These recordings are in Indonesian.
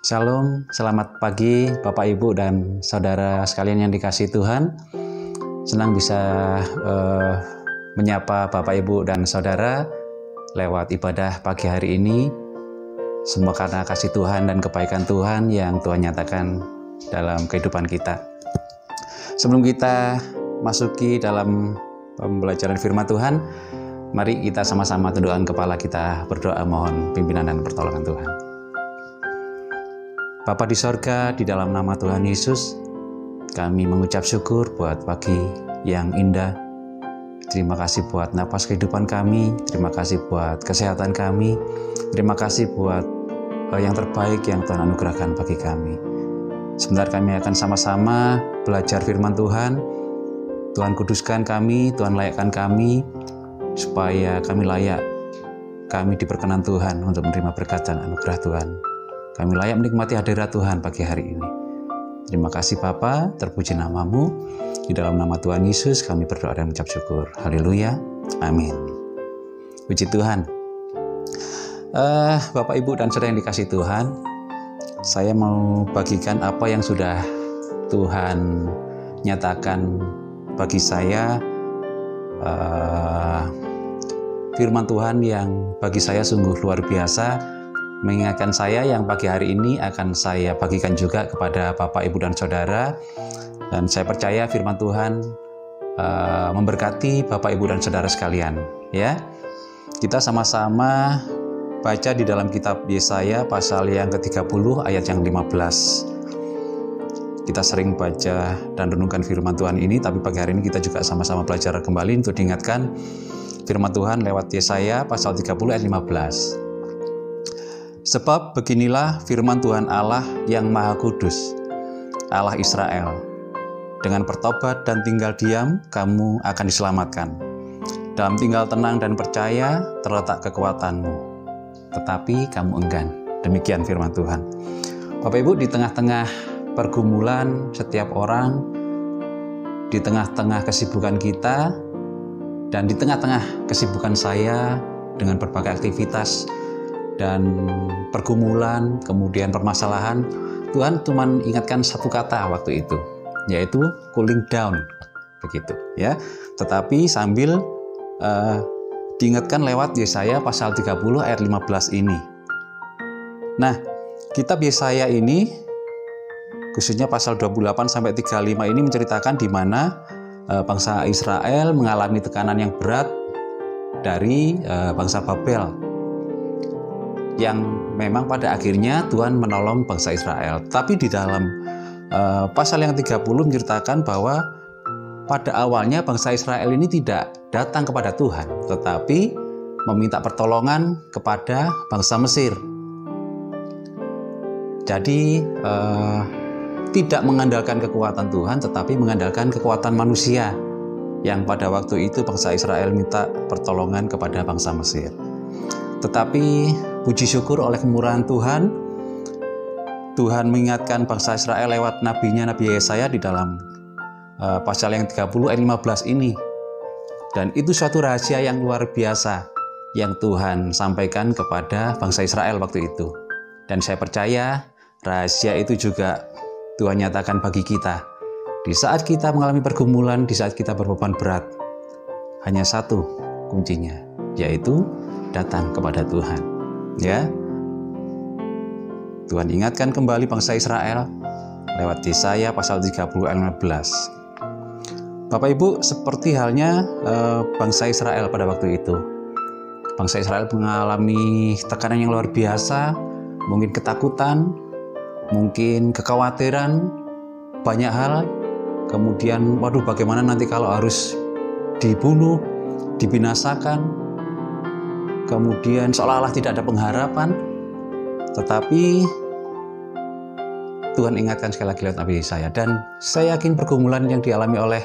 Shalom, selamat pagi Bapak Ibu dan Saudara sekalian yang dikasihi Tuhan. Senang bisa menyapa Bapak Ibu dan Saudara lewat ibadah pagi hari ini. Semua karena kasih Tuhan dan kebaikan Tuhan yang Tuhan nyatakan dalam kehidupan kita. Sebelum kita masuki dalam pembelajaran firman Tuhan, mari kita sama-sama tundukkan kepala kita, berdoa mohon pimpinan dan pertolongan Tuhan. Bapa di sorga, di dalam nama Tuhan Yesus, kami mengucap syukur buat pagi yang indah. Terima kasih buat napas kehidupan kami, terima kasih buat kesehatan kami, terima kasih buat yang terbaik yang Tuhan anugerahkan bagi kami. Sebentar kami akan sama-sama belajar firman Tuhan. Tuhan kuduskan kami, Tuhan layakkan kami, supaya kami layak, kami diperkenan Tuhan untuk menerima berkat dan anugerah Tuhan. Kami layak menikmati hadirat Tuhan pagi hari ini. Terima kasih Bapa, terpuji namamu. Di dalam nama Tuhan Yesus kami berdoa dan mengucap syukur. Haleluya, amin. Puji Tuhan. Bapak, Ibu, dan Saudara yang dikasihi Tuhan, saya mau bagikan apa yang sudah Tuhan nyatakan bagi saya. Firman Tuhan yang bagi saya sungguh luar biasa, mengingatkan saya yang pagi hari ini akan saya bagikan juga kepada Bapak, Ibu, dan Saudara. Dan saya percaya firman Tuhan memberkati Bapak, Ibu, dan Saudara sekalian. Ya, kita sama-sama baca di dalam kitab Yesaya pasal yang ke-30 ayat yang 15. Kita sering baca dan renungkan firman Tuhan ini, tapi pagi hari ini kita juga sama-sama belajar kembali untuk diingatkan firman Tuhan lewat Yesaya pasal 30 ayat 15. Sebab beginilah firman Tuhan Allah yang Maha Kudus, Allah Israel. Dengan bertobat dan tinggal diam, kamu akan diselamatkan. Dalam tinggal tenang dan percaya, terletak kekuatanmu. Tetapi kamu enggan. Demikian firman Tuhan. Bapak Ibu, di tengah-tengah pergumulan setiap orang, di tengah-tengah kesibukan kita, dan di tengah-tengah kesibukan saya dengan berbagai aktivitas dan pergumulan, kemudian permasalahan, Tuhan cuma ingatkan satu kata waktu itu, yaitu cooling down, begitu ya. Tetapi sambil diingatkan lewat Yesaya pasal 30 ayat 15 ini. Nah, kitab Yesaya ini khususnya pasal 28 sampai 35 ini menceritakan di mana bangsa Israel mengalami tekanan yang berat dari bangsa Babel, yang memang pada akhirnya Tuhan menolong bangsa Israel. Tapi di dalam pasal yang 30 menceritakan bahwa pada awalnya bangsa Israel ini tidak datang kepada Tuhan, tetapi meminta pertolongan kepada bangsa Mesir. Jadi tidak mengandalkan kekuatan Tuhan, tetapi mengandalkan kekuatan manusia, yang pada waktu itu bangsa Israel minta pertolongan kepada bangsa Mesir. Tetapi puji syukur oleh kemurahan Tuhan, Tuhan mengingatkan bangsa Israel lewat nabinya, Nabi Yesaya di dalam pasal yang 30 ayat 15 ini. Dan itu suatu rahasia yang luar biasa yang Tuhan sampaikan kepada bangsa Israel waktu itu. Dan saya percaya rahasia itu juga Tuhan nyatakan bagi kita. Di saat kita mengalami pergumulan, di saat kita berbeban berat, hanya satu kuncinya, yaitu datang kepada Tuhan. Ya, Tuhan ingatkan kembali bangsa Israel lewat Yesaya pasal 30 ayat 15. Bapak Ibu, seperti halnya bangsa Israel pada waktu itu. Bangsa Israel mengalami tekanan yang luar biasa, mungkin ketakutan, mungkin kekhawatiran, banyak hal. Kemudian, waduh, bagaimana nanti kalau harus dibunuh, dibinasakan. Kemudian seolah-olah tidak ada pengharapan. Tetapi Tuhan ingatkan sekali lagi lewat Nabi Yesaya. Dan saya yakin pergumulan yang dialami oleh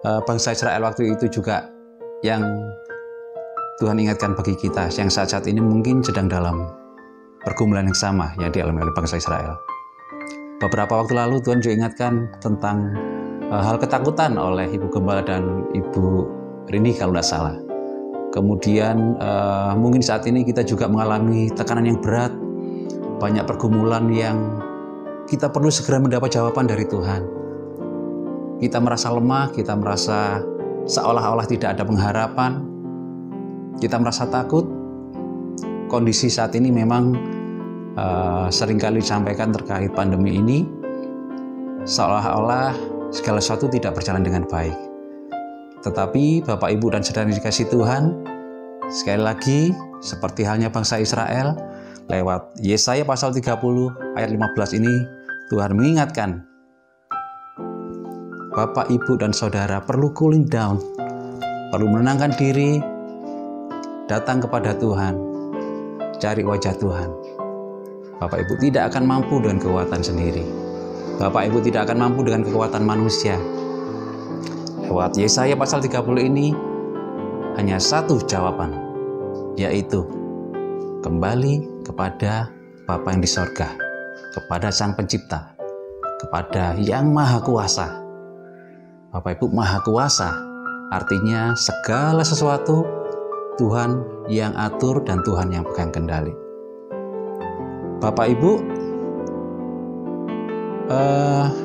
bangsa Israel waktu itu juga yang Tuhan ingatkan bagi kita, yang saat-saat ini mungkin sedang dalam pergumulan yang sama yang dialami oleh bangsa Israel. Beberapa waktu lalu Tuhan juga ingatkan tentang hal ketakutan oleh Ibu Gembala dan Ibu Rini kalau tidak salah. Kemudian mungkin saat ini kita juga mengalami tekanan yang berat, banyak pergumulan yang kita perlu segera mendapat jawaban dari Tuhan. Kita merasa lemah, kita merasa seolah-olah tidak ada pengharapan, kita merasa takut. Kondisi saat ini memang seringkali disampaikan terkait pandemi ini, seolah-olah segala sesuatu tidak berjalan dengan baik. Tetapi Bapak, Ibu, dan Saudara yang dikasihi Tuhan, sekali lagi seperti halnya bangsa Israel, lewat Yesaya pasal 30 ayat 15 ini Tuhan mengingatkan Bapak, Ibu, dan Saudara perlu cooling down, perlu menenangkan diri, datang kepada Tuhan, cari wajah Tuhan. Bapak, Ibu tidak akan mampu dengan kekuatan sendiri. Bapak, Ibu tidak akan mampu dengan kekuatan manusia. Lewat Yesaya pasal 30 ini hanya satu jawaban, yaitu kembali kepada Bapa yang di sorga, kepada Sang Pencipta, kepada Yang Maha Kuasa. Bapak, Ibu, Maha Kuasa artinya segala sesuatu Tuhan yang atur dan Tuhan yang pegang kendali. Bapak, Ibu,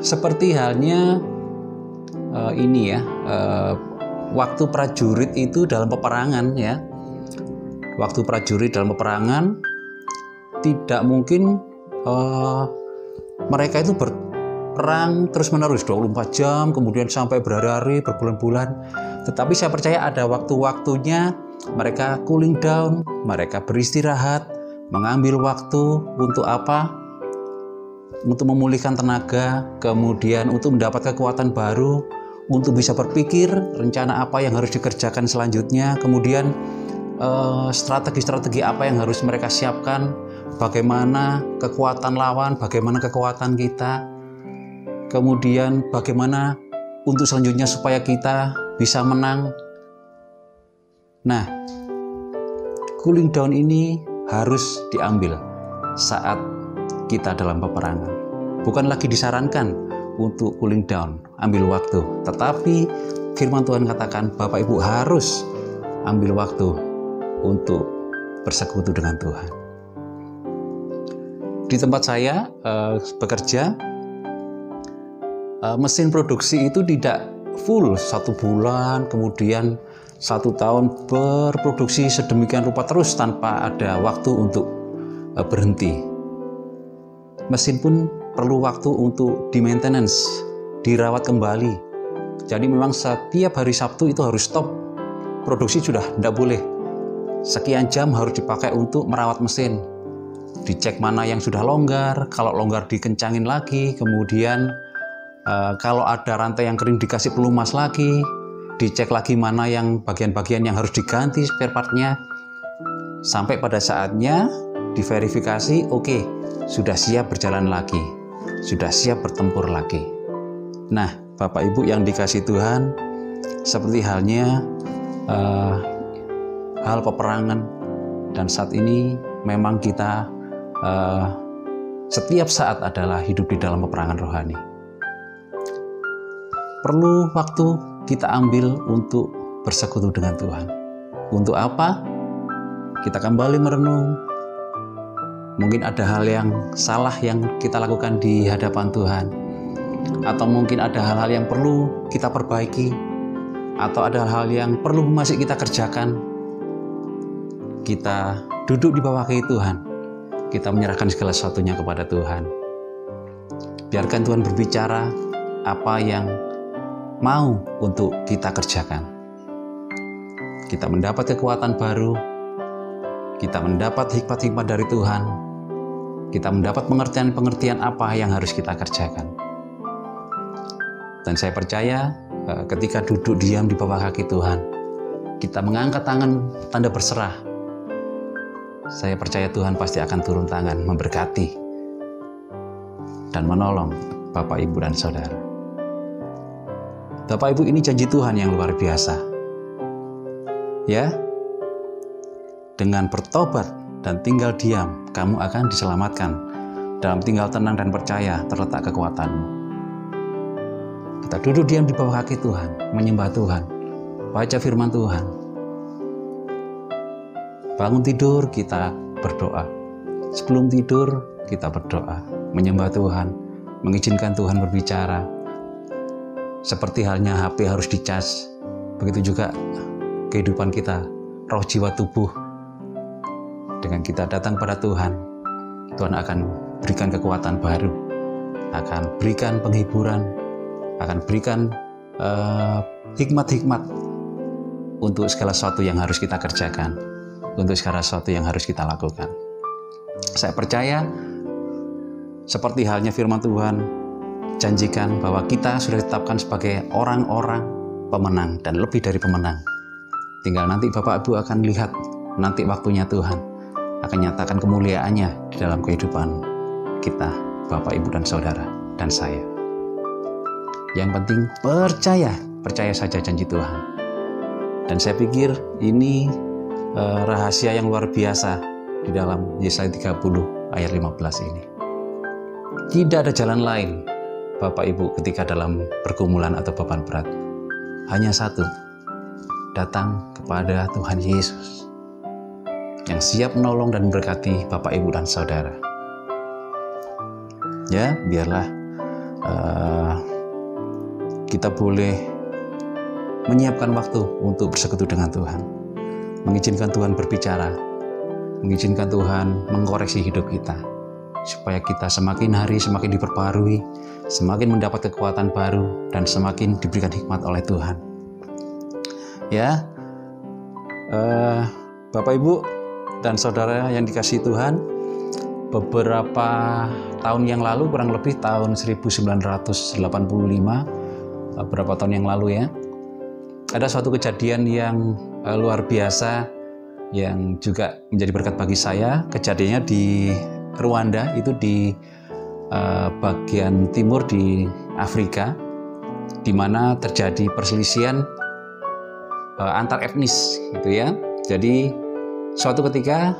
seperti halnya waktu prajurit itu dalam peperangan, ya. Waktu prajurit dalam peperangan tidak mungkin mereka itu berperang terus-menerus 24 jam, kemudian sampai berhari-hari, berbulan-bulan. Tetapi saya percaya ada waktu-waktunya mereka cooling down, mereka beristirahat, mengambil waktu untuk apa? Untuk memulihkan tenaga, kemudian untuk mendapat kekuatan baru, untuk bisa berpikir rencana apa yang harus dikerjakan selanjutnya, kemudian strategi-strategi apa yang harus mereka siapkan, bagaimana kekuatan lawan, bagaimana kekuatan kita, kemudian bagaimana untuk selanjutnya supaya kita bisa menang. Nah, cooling down ini harus diambil saat kita dalam peperangan. Bukan lagi disarankan untuk cooling down, ambil waktu. Tetapi firman Tuhan katakan Bapak, Ibu harus ambil waktu untuk bersekutu dengan Tuhan. Di tempat saya bekerja, mesin produksi itu tidak full 1 bulan, kemudian 1 tahun berproduksi sedemikian rupa terus tanpa ada waktu untuk berhenti. Mesin pun perlu waktu untuk di maintenance, dirawat kembali. Jadi memang setiap hari Sabtu itu harus stop produksi, sudah tidak boleh. Sekian jam harus dipakai untuk merawat mesin, dicek mana yang sudah longgar, kalau longgar dikencangin lagi, kemudian kalau ada rantai yang kering dikasih pelumas lagi, dicek lagi mana yang bagian-bagian yang harus diganti spare partnya, sampai pada saatnya diverifikasi, oke, sudah siap berjalan lagi, sudah siap bertempur lagi. Nah, Bapak, Ibu yang dikasihi Tuhan, seperti halnya hal peperangan, dan saat ini memang kita setiap saat adalah hidup di dalam peperangan rohani. Perlu waktu kita ambil untuk bersekutu dengan Tuhan. Untuk apa? Kita kembali merenung. Mungkin ada hal yang salah yang kita lakukan di hadapan Tuhan, atau mungkin ada hal-hal yang perlu kita perbaiki, atau ada hal yang perlu masih kita kerjakan. Kita duduk di bawah kaki Tuhan, kita menyerahkan segala sesuatunya kepada Tuhan. Biarkan Tuhan berbicara apa yang mau untuk kita kerjakan. Kita mendapat kekuatan baru, kita mendapat hikmat-hikmat dari Tuhan, kita mendapat pengertian-pengertian apa yang harus kita kerjakan. Dan saya percaya ketika duduk diam di bawah kaki Tuhan, kita mengangkat tangan tanda berserah, saya percaya Tuhan pasti akan turun tangan memberkati dan menolong Bapak, Ibu, dan Saudara. Bapak, Ibu, ini janji Tuhan yang luar biasa. Ya, dengan bertobat dan tinggal diam, kamu akan diselamatkan. Dalam tinggal tenang dan percaya terletak kekuatanmu. Kita duduk diam di bawah kaki Tuhan, menyembah Tuhan, baca firman Tuhan. Bangun tidur kita berdoa. Sebelum tidur kita berdoa, menyembah Tuhan, mengizinkan Tuhan berbicara. Seperti halnya HP harus dicas, begitu juga kehidupan kita, roh, jiwa, tubuh. Dengan kita datang pada Tuhan, Tuhan akan berikan kekuatan baru, akan berikan penghiburan, akan berikan hikmat-hikmat untuk segala sesuatu yang harus kita kerjakan, untuk segala sesuatu yang harus kita lakukan. Saya percaya seperti halnya firman Tuhan janjikan bahwa kita sudah ditetapkan sebagai orang-orang pemenang dan lebih dari pemenang. Tinggal nanti Bapak Ibu akan lihat nanti waktunya Tuhan akan nyatakan kemuliaannya di dalam kehidupan kita, Bapak, Ibu, dan Saudara, dan saya. Yang penting percaya saja janji Tuhan. Dan saya pikir ini rahasia yang luar biasa di dalam Yesaya 30 ayat 15 ini. Tidak ada jalan lain, Bapak Ibu, ketika dalam pergumulan atau beban berat. Hanya satu, datang kepada Tuhan Yesus yang siap menolong dan memberkati Bapak, Ibu, dan Saudara. Ya, biarlah kita boleh menyiapkan waktu untuk bersekutu dengan Tuhan, mengizinkan Tuhan berbicara, mengizinkan Tuhan mengkoreksi hidup kita, supaya kita semakin hari semakin diperbarui, semakin mendapat kekuatan baru, dan semakin diberikan hikmat oleh Tuhan. Ya, Bapak, Ibu, dan Saudara yang dikasihi Tuhan, beberapa tahun yang lalu, kurang lebih tahun 1985, beberapa tahun yang lalu ya, ada suatu kejadian yang luar biasa yang juga menjadi berkat bagi saya. Kejadiannya di Rwanda, itu di bagian timur di Afrika, di mana terjadi perselisihan antar etnis gitu ya. Jadi suatu ketika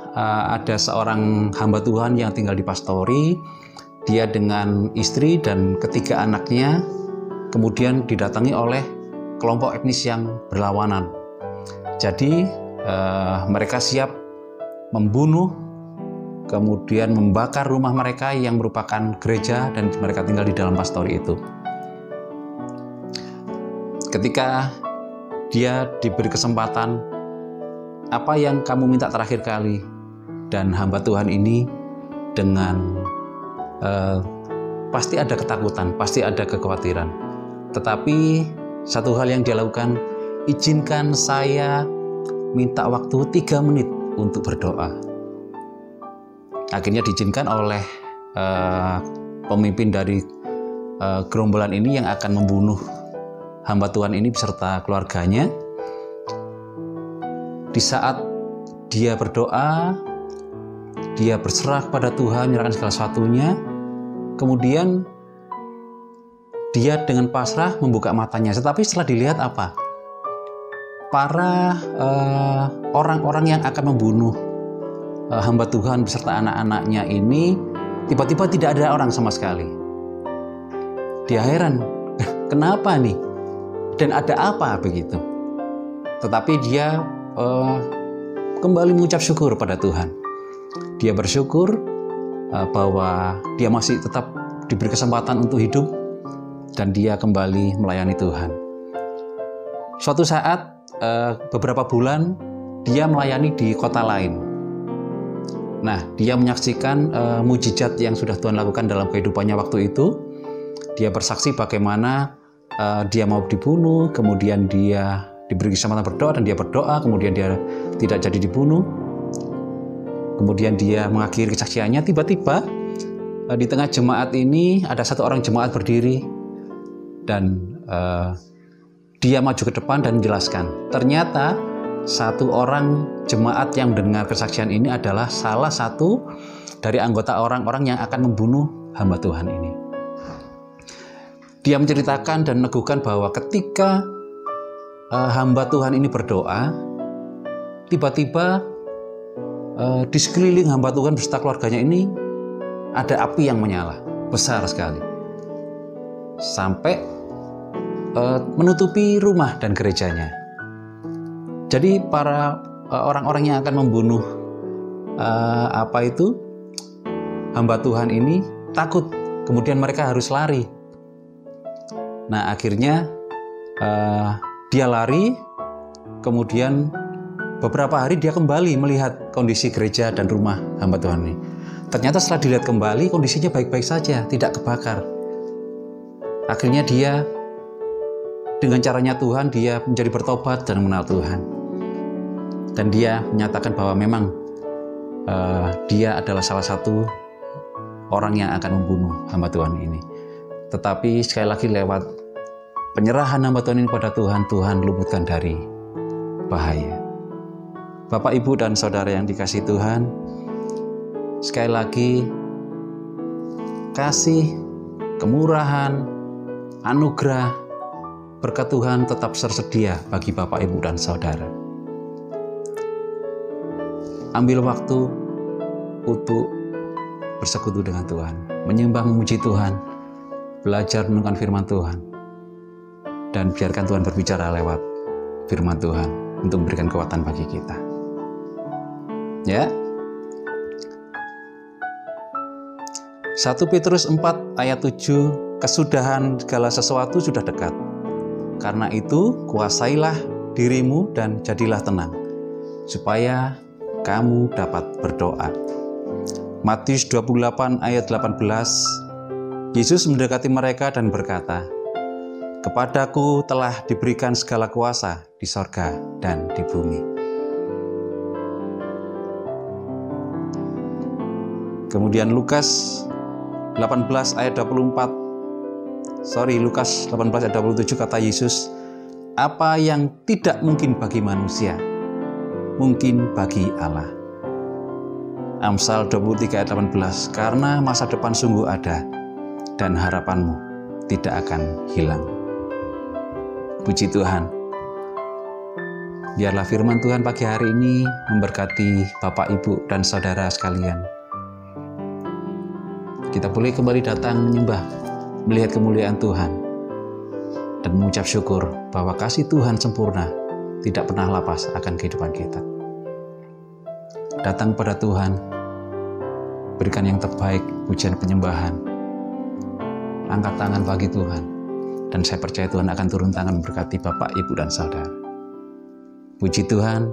ada seorang hamba Tuhan yang tinggal di pastori, dia dengan istri dan ketiga anaknya kemudian didatangi oleh kelompok etnis yang berlawanan. Jadi mereka siap membunuh, kemudian membakar rumah mereka yang merupakan gereja dan mereka tinggal di dalam pastori itu. Ketika dia diberi kesempatan, apa yang kamu minta terakhir kali? Dan hamba Tuhan ini dengan pasti ada ketakutan, pasti ada kekhawatiran. Tetapi satu hal yang dia lakukan, izinkan saya minta waktu 3 menit untuk berdoa. Akhirnya diizinkan oleh pemimpin dari gerombolan ini yang akan membunuh hamba Tuhan ini beserta keluarganya. Di saat dia berdoa, dia berserah kepada Tuhan, menyerahkan segala sesuatunya, kemudian dia dengan pasrah membuka matanya. Tetapi setelah dilihat apa? Para orang-orang yang akan membunuh hamba Tuhan beserta anak-anaknya ini, tiba-tiba tidak ada orang sama sekali. Dia heran, kenapa nih? Dan ada apa begitu? Tetapi dia kembali mengucap syukur pada Tuhan. Dia bersyukur bahwa dia masih tetap diberi kesempatan untuk hidup dan dia kembali melayani Tuhan. Suatu saat, beberapa bulan, dia melayani di kota lain. Nah, dia menyaksikan mujizat yang sudah Tuhan lakukan dalam kehidupannya waktu itu. Dia bersaksi bagaimana dia mau dibunuh, kemudian dia diberi kesempatan berdoa dan dia berdoa, kemudian dia tidak jadi dibunuh. Kemudian dia mengakhiri kesaksiannya. Tiba-tiba di tengah jemaat ini ada satu orang jemaat berdiri dan dia maju ke depan dan menjelaskan. Ternyata satu orang jemaat yang mendengar kesaksian ini adalah salah satu dari anggota orang-orang yang akan membunuh hamba Tuhan ini. Dia menceritakan dan meneguhkan bahwa ketika hamba Tuhan ini berdoa, tiba-tiba di sekeliling hamba Tuhan beserta keluarganya ini ada api yang menyala besar sekali sampai menutupi rumah dan gerejanya. Jadi para orang-orang yang akan membunuh hamba Tuhan ini takut, kemudian mereka harus lari. Nah, akhirnya dia lari, kemudian beberapa hari dia kembali melihat kondisi gereja dan rumah hamba Tuhan ini. Ternyata setelah dilihat kembali, kondisinya baik-baik saja, tidak kebakar. Akhirnya dia, dengan caranya Tuhan, dia menjadi bertobat dan mengenal Tuhan. Dan dia menyatakan bahwa memang dia adalah salah satu orang yang akan membunuh hamba Tuhan ini. Tetapi sekali lagi lewat penyerahan hamba Tuhan ini kepada Tuhan, Tuhan luputkan dari bahaya. Bapak, Ibu, dan Saudara yang dikasihi Tuhan, sekali lagi kasih, kemurahan, anugerah, berkat Tuhan tetap tersedia bagi Bapak, Ibu, dan Saudara. Ambil waktu untuk bersekutu dengan Tuhan, menyembah, memuji Tuhan, belajar menemukan firman Tuhan, dan biarkan Tuhan berbicara lewat firman Tuhan untuk memberikan kekuatan bagi kita. Ya. 1 Petrus 4 ayat 7, kesudahan segala sesuatu sudah dekat. Karena itu, kuasailah dirimu dan jadilah tenang, supaya kamu dapat berdoa. Matius 28 ayat 18, Yesus mendekati mereka dan berkata, "Kepadaku telah diberikan segala kuasa di sorga dan di bumi." Kemudian Lukas 18 ayat 27 kata Yesus, "Apa yang tidak mungkin bagi manusia, mungkin bagi Allah." Amsal 23 ayat 18, "Karena masa depan sungguh ada, dan harapanmu tidak akan hilang." Puji Tuhan. Biarlah firman Tuhan pagi hari ini memberkati Bapak, Ibu, dan Saudara sekalian. Kita boleh kembali datang menyembah, melihat kemuliaan Tuhan, dan mengucap syukur bahwa kasih Tuhan sempurna, tidak pernah lepas akan kehidupan kita. Datang pada Tuhan, berikan yang terbaik, pujian penyembahan, angkat tangan bagi Tuhan, dan saya percaya Tuhan akan turun tangan memberkati Bapak, Ibu, dan Saudara. Puji Tuhan,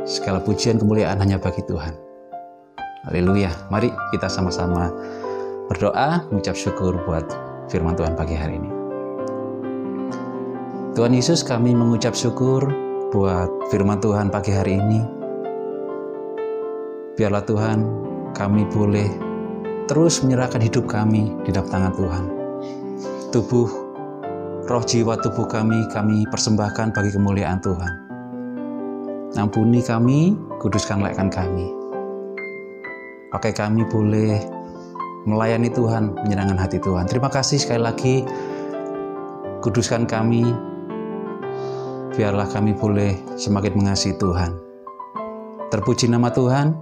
segala pujian kemuliaan hanya bagi Tuhan. Haleluya. Mari kita sama-sama berdoa, mengucap syukur buat firman Tuhan pagi hari ini. Tuhan Yesus, kami mengucap syukur buat firman Tuhan pagi hari ini. Biarlah Tuhan, kami boleh terus menyerahkan hidup kami di dalam tangan Tuhan. Tubuh, roh, jiwa, tubuh kami persembahkan bagi kemuliaan Tuhan. Ampuni kami, kuduskan, laikkan kami. Pakai kami boleh melayani Tuhan, menyenangkan hati Tuhan. Terima kasih sekali lagi, kuduskan kami, biarlah kami boleh semakin mengasihi Tuhan. Terpuji nama Tuhan,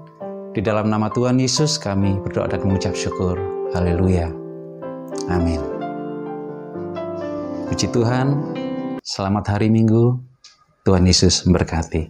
di dalam nama Tuhan Yesus kami berdoa dan mengucap syukur. Haleluya. Amin. Puji Tuhan, selamat hari Minggu, Tuhan Yesus memberkati.